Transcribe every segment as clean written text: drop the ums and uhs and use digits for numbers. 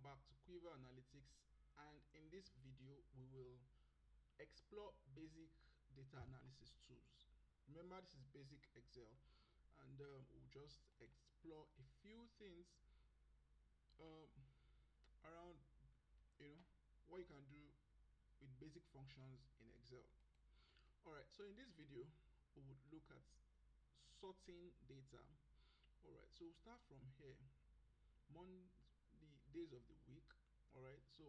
back to Quiver Analytics, and in this video we will explore basic data analysis tools. Remember, this is basic Excel, and we'll just explore a few things um, around what you can do with basic functions in Excel. Alright, so in this video we would look at sorting data. Alright, so we'll start from here. The days of the week. Alright, so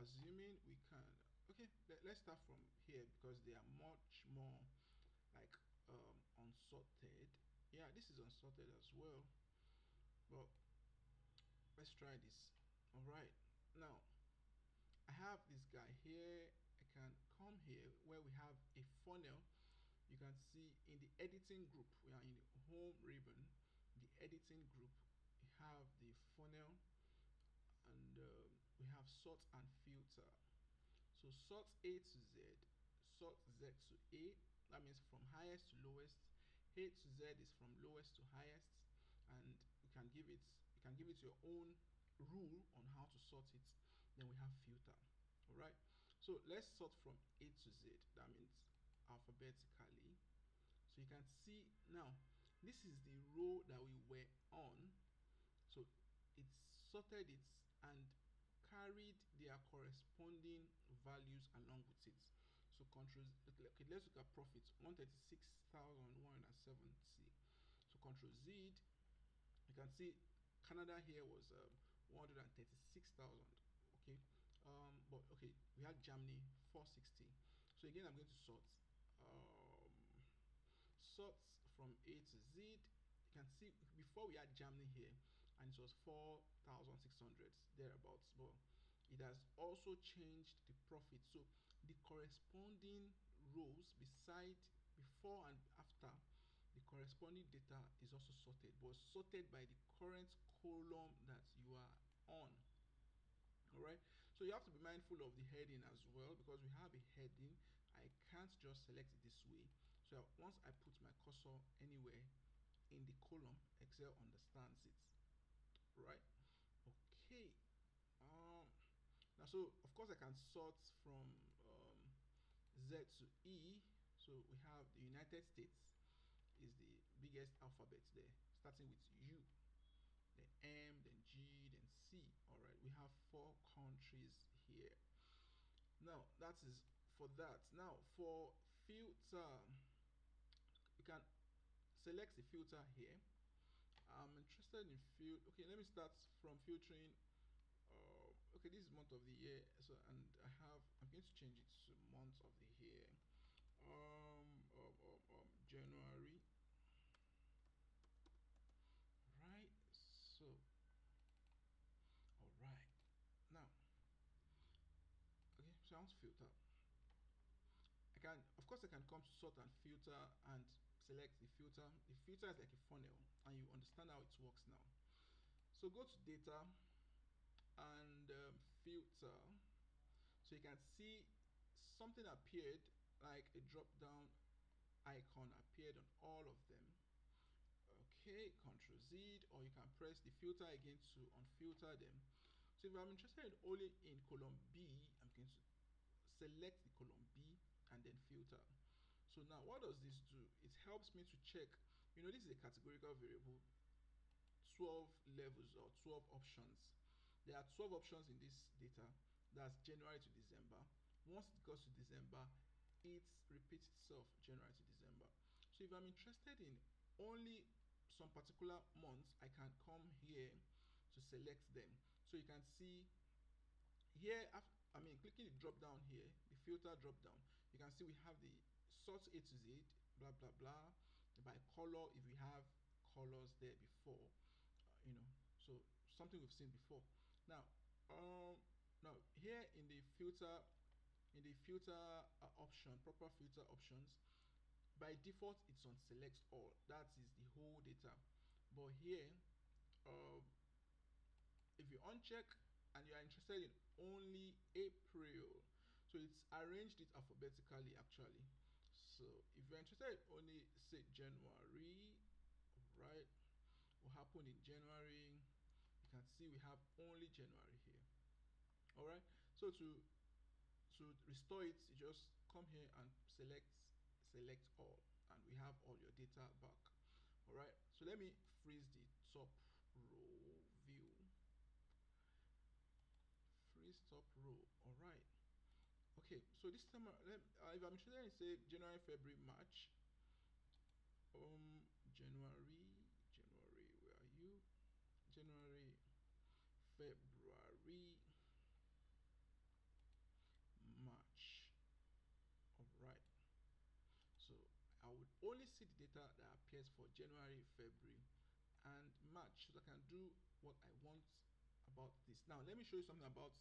assuming we can, okay, let's start from here because they are much more like unsorted. Yeah, this is unsorted as well, but let's try this. Alright, now I have this guy here. I can come here where we have a funnel. You can see in the editing group, we are in the home ribbon, the editing group. We have the funnel, and we have sort and filter. So sort A to Z, sort Z to A, that means from highest to lowest. A to Z is from lowest to highest, and you can give it your own rule on how to sort it. Then we have filter. All right, so let's sort from A to Z, that means alphabetically. So you can see now this is the row that we were on, so it's sorted it and carried their corresponding values along with it. So control, okay, let's look at profits, 136,170. So control Z, you can see Canada here was 136,000. Okay, but okay, we had Germany 460. So again, I'm going to sort from A to Z. You can see before we had Germany here and it was 4,600 thereabouts, but it has also changed the profit. So the corresponding rows beside, before and after, the corresponding data is also sorted, but sorted by the current column that you are on. All right, so you have to be mindful of the heading as well, because we have a heading. I can't just select it this way. So once I put my cursor anywhere in the column, Excel understands it. Right, okay. Now, so of course I can sort from Z to E. So we have the United States is the biggest alphabet there, starting with U, then M, then G, then C. All right, we have 4 countries here. Now that is for that. Now for filter, you can select the filter here. I'm interested in filter. Okay, let me start from filtering. Okay, this is month of the year, so and I'm going to change it to month of the year. January. Right, so all right, now okay, so I want to filter. I can, of course, I can come to sort and filter and select the filter. The filter is like a funnel, and you understand how it works now. So go to data and filter. So you can see something appeared, like a drop down icon appeared on all of them. Okay, Control Z, or you can press the filter again to unfilter them. So if I'm interested only in column B, I'm going to select the column B and then filter. So now what does this do? It helps me to check, this is a categorical variable, 12 levels or 12 options. There are 12 options in this data. That's January to December. Once it goes to December, it repeats itself January to December. So if I'm interested in only some particular months, I can come here to select them. So you can see here, clicking the drop down here, the filter drop down, you can see we have the sort A to Z, blah blah blah, by color if we have colors there before, so something we've seen before. Now, now here in the filter, option, proper filter options, by default it's on select all. That is the whole data. But here, if you uncheck and you are interested in only April, so it's arranged it alphabetically actually. So if you're interested in only, say, January, right, what happened in January, you can see we have only January here. All right, so to restore it, you just come here and select all, and we have all your data back. All right, so let me freeze the top row view. Freeze top row. All right. Okay, so this time if I'm interested in say January, February, March, January, where are you? January, February, March. All right, so I would only see the data that appears for January, February, and March, so I can do what I want about this. Now let me show you something about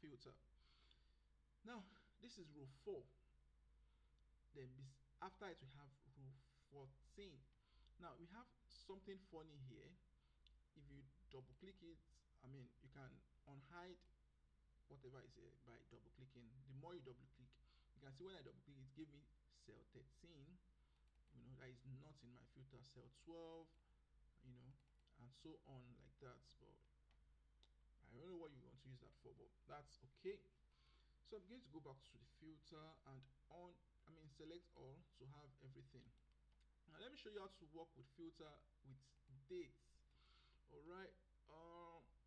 filter. Now this is row 4, then after it we have row 14. Now we have something funny here. If you double click it, I mean you can unhide whatever is here by double clicking. The more you double click, you can see when I double click it gave me cell 13, you know, that is not in my filter, cell 12, you know, and so on like that. But I don't know what you want to use that for, but that's okay. So I'm going to go back to the filter and select all to have everything. Now let me show you how to work with filter with dates. All right,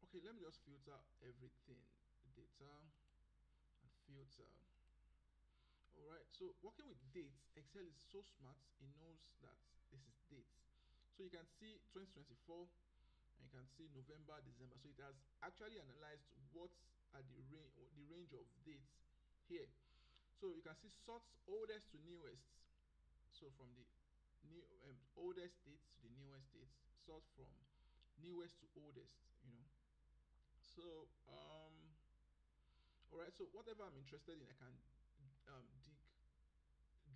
okay, let me just filter everything, data and filter. All right, so working with dates, Excel is so smart, it knows that this is dates. So you can see 2024 and you can see November, December. So it has actually analyzed what are the range of dates here. So you can see sorts oldest to newest. So from the oldest dates to the newest dates, sort from newest to oldest, you know. So all right, so whatever I'm interested in, I can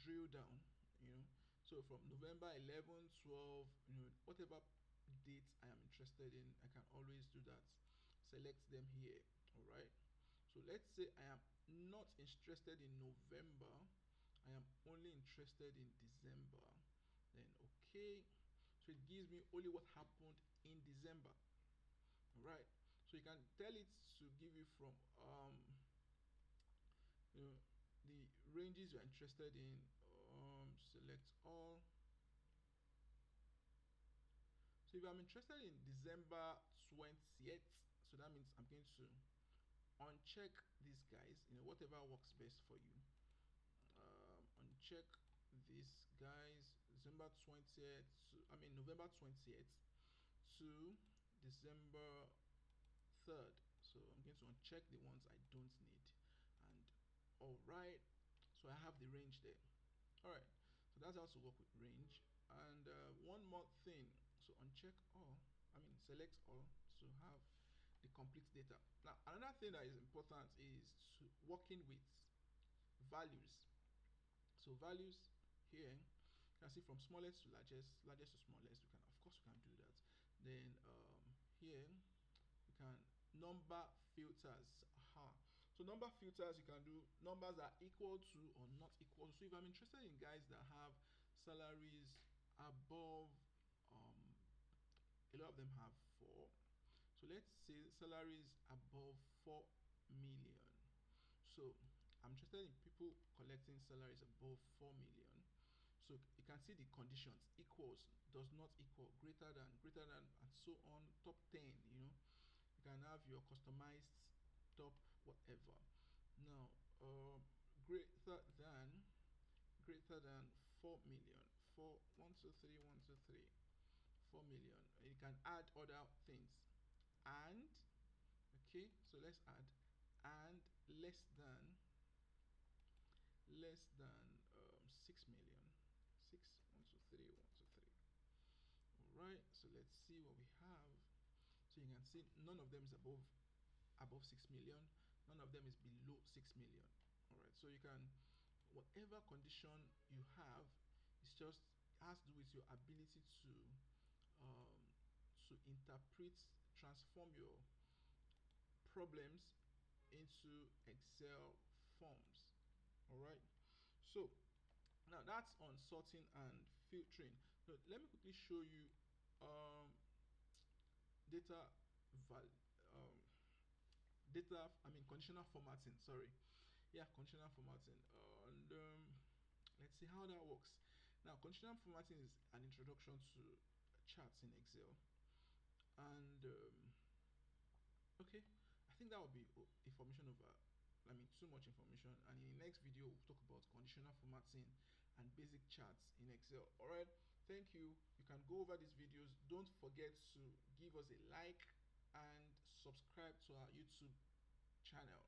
drill down, you know. So from November 11, 12, you know, whatever dates I am interested in, I can always do that. Select them here. All right, so let's say I am not interested in November, I am only interested in December. Then okay, so it gives me only what happened in December. All right, so you can tell it to give you from you know, the ranges you're interested in. Select all. So if I'm interested in December 20th, so that means I'm going to uncheck these guys, you know, whatever works best for you. Uncheck these guys, December 20th November 20th to December 3rd. So I'm going to uncheck the ones I don't need. And all right, so I have the range there. All right, so that's how to work with range. And one more thing, so uncheck all, select all to have the complete data. Now another thing that is important is working with values. So values here, you can see from smallest to largest, largest to smallest. We can, of course, we can do that. Then here we can number filters. Aha. So number filters, you can do numbers that are equal to or not equal to. So if I'm interested in guys that have salaries above, a lot of them have 4. So let's say salaries above 4 million. So I'm interested in people collecting salaries above 4 million. So you can see the conditions: equals, does not equal, greater than, and so on. Top 10, you know, you can have your customized top whatever. Now greater than, 4 million, 4 1 2 3 1 2 3 4 million. You can add other things. And okay, so let's add and less than, 6 million, 6 1 2 3 1 2 3. All right, so let's see what we have. So you can see none of them is above 6 million, none of them is below 6 million. All right, so you can, whatever condition you have, it's just has to do with your ability um, to interpret, transform your problems into Excel forms. All right, so now that's on sorting and filtering. So let me quickly show you um, data val um, data, I mean conditional formatting, sorry. Yeah, conditional formatting. And let's see how that works. Now, conditional formatting is an introduction to charts in Excel. And okay, I think that would be information over. I mean, too much information. And in the next video, we'll talk about conditional formatting and basic charts in Excel. All right, thank you. You can go over these videos. Don't forget to give us a like and subscribe to our YouTube channel.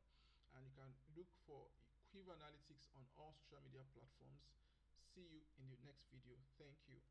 And you can look for Quiver Analytics on all social media platforms. See you in the next video. Thank you.